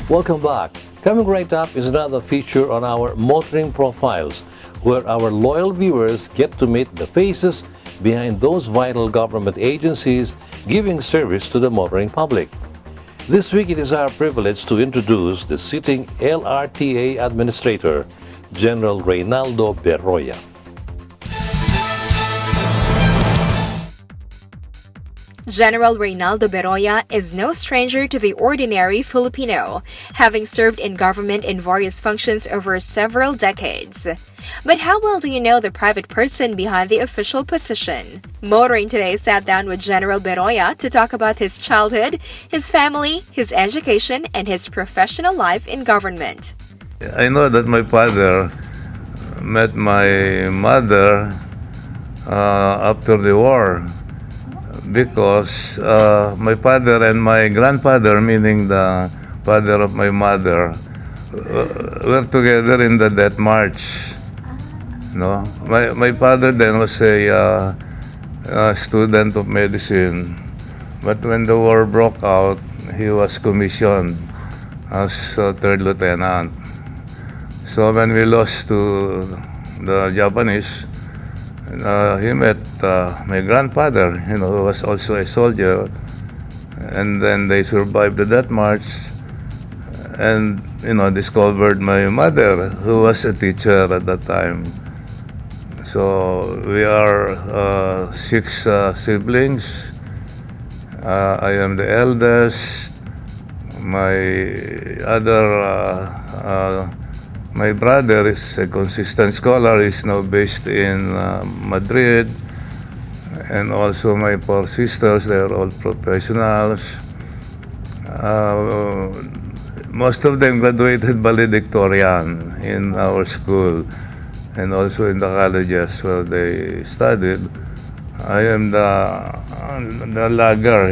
Welcome back. Coming right up is another feature on our Motoring Profiles, where our loyal viewers get to meet the faces behind those vital government agencies giving service to the motoring public. This week it is our privilege to introduce the sitting LRTA Administrator, General Reynaldo Berroya. General Reynaldo Berroya is no stranger to the ordinary Filipino, having served in government in various functions over several decades. But how well do you know the private person behind the official position? Motoring Today sat down with General Berroya to talk about his childhood, his family, his education, and his professional life in government. I know that my father met my mother after the war, because my father and my grandfather, meaning the father of my mother, were together in the death march. No, my father then was a student of medicine, but when the war broke out, he was commissioned as third lieutenant. So when we lost to the Japanese, he met my grandfather, who was also a soldier, and then they survived the death march, and discovered my mother, who was a teacher at that time. So we are 6 siblings. I am the eldest. My brother is a consistent scholar. He's now based in Madrid. And also my 4 sisters, they're all professionals. Most of them graduated valedictorian in our school and also in the colleges where they studied. I am the lagger,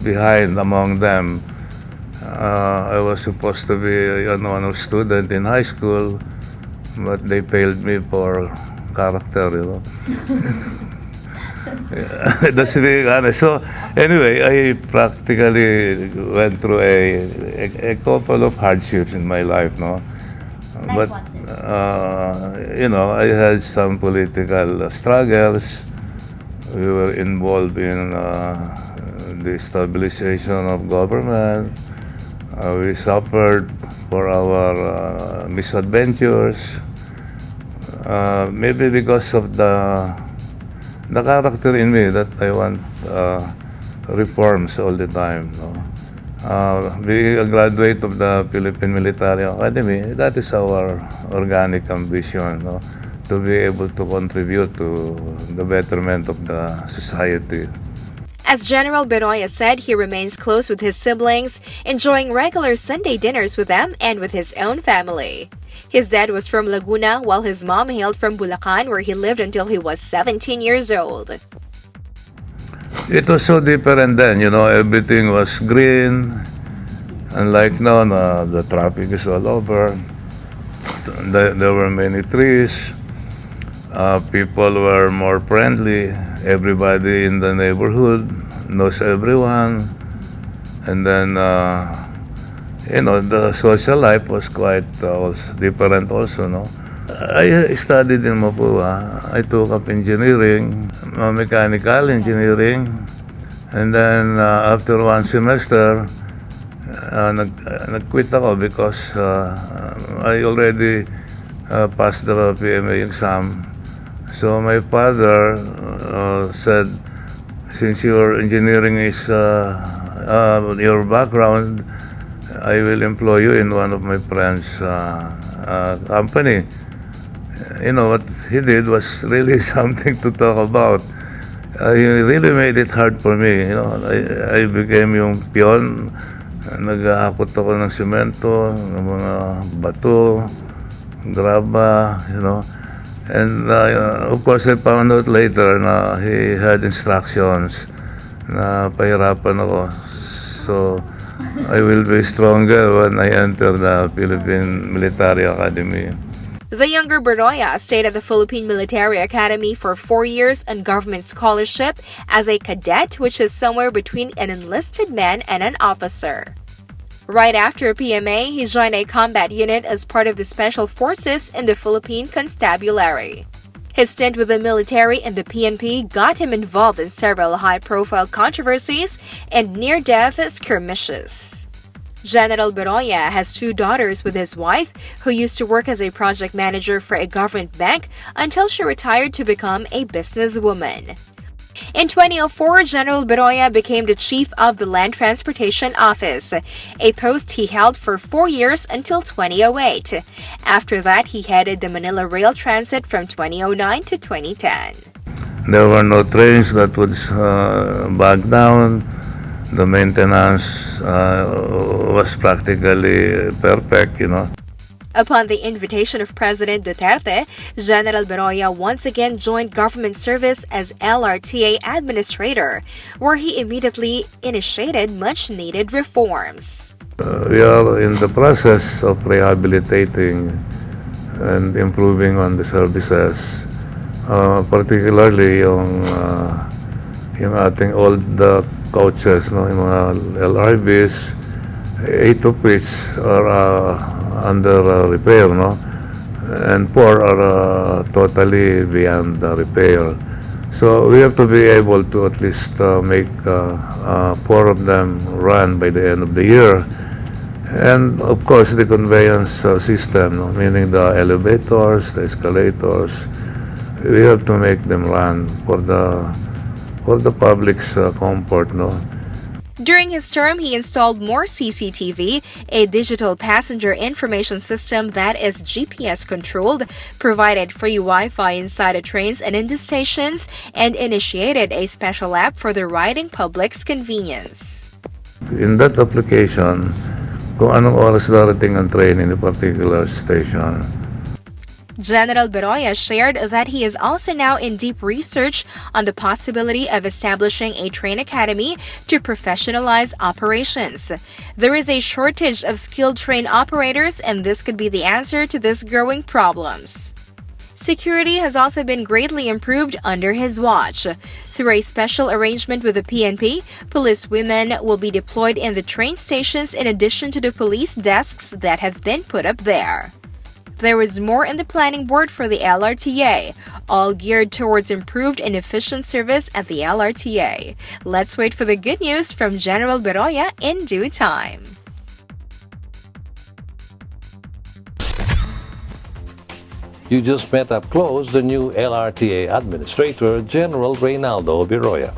behind among them. I was supposed to be an honor student in high school, but they failed me for character, That's being honest. So anyway, I practically went through a couple of hardships in my life, no? But I had some political struggles. We were involved in the stabilization of government. We suffered for our misadventures, maybe because of the character in me that I want reforms all the time. Being a graduate of the Philippine Military Academy, that is our organic ambition, to be able to contribute to the betterment of the society. As General Berroya said, he remains close with his siblings, enjoying regular Sunday dinners with them and with his own family. His dad was from Laguna, while his mom hailed from Bulacan, where he lived until he was 17 years old. It was so different then, everything was green. Unlike now, the traffic is all over. There were many trees. People were more friendly. Everybody in the neighborhood knows everyone. And then, the social life was quite different also, no? I studied in Mapua. I took up engineering, mechanical engineering. And then after 1 semester, nag-quit ako because I already passed the PMA exam. So my father said, since your engineering is your background, I will employ you in one of my friend's company. What he did was really something to talk about. He really made it hard for me. I became yung pion. Naghahakot ako ng simento, ng mga bato, graba, And of course, I found out later na he had instructions na pahirapan ako. So, I will be stronger when I enter the Philippine Military Academy. The younger Berroya stayed at the Philippine Military Academy for 4 years on government scholarship as a cadet, which is somewhere between an enlisted man and an officer. Right after PMA, he joined a combat unit as part of the Special Forces in the Philippine Constabulary. His stint with the military and the PNP got him involved in several high-profile controversies and near-death skirmishes. General Berroya has 2 daughters with his wife, who used to work as a project manager for a government bank until she retired to become a businesswoman. In 2004, General Berroya became the chief of the Land Transportation Office, a post he held for 4 years until 2008. After that, he headed the Manila Rail Transit from 2009 to 2010. There were no trains that would bog down. The maintenance was practically perfect, Upon the invitation of President Duterte, General Berroya once again joined government service as LRTA Administrator, where he immediately initiated much-needed reforms. We are in the process of rehabilitating and improving on the services, particularly yung ating old coaches, yung mga LRBs, 8 of which are under repair, and 4 are totally beyond repair. So we have to be able to at least make 4 of them run by the end of the year. And of course, the conveyance system, meaning the elevators, the escalators, we have to make them run for the public's comfort, During his term, he installed more CCTV, a digital passenger information system that is GPS controlled, provided free Wi-Fi inside the trains and in the stations, and initiated a special app for the riding public's convenience. In that application, kung anong oras darating ang train in a particular station. General Berroya shared that he is also now in deep research on the possibility of establishing a train academy to professionalize operations. There is a shortage of skilled train operators, and this could be the answer to this growing problems. Security has also been greatly improved under his watch. Through a special arrangement with the PNP, police women will be deployed in the train stations in addition to the police desks that have been put up there. There is more in the planning board for the LRTA, all geared towards improved and efficient service at the LRTA. Let's wait for the good news from General Berroya in due time. You just met up close the new LRTA Administrator, General Reynaldo Berroya.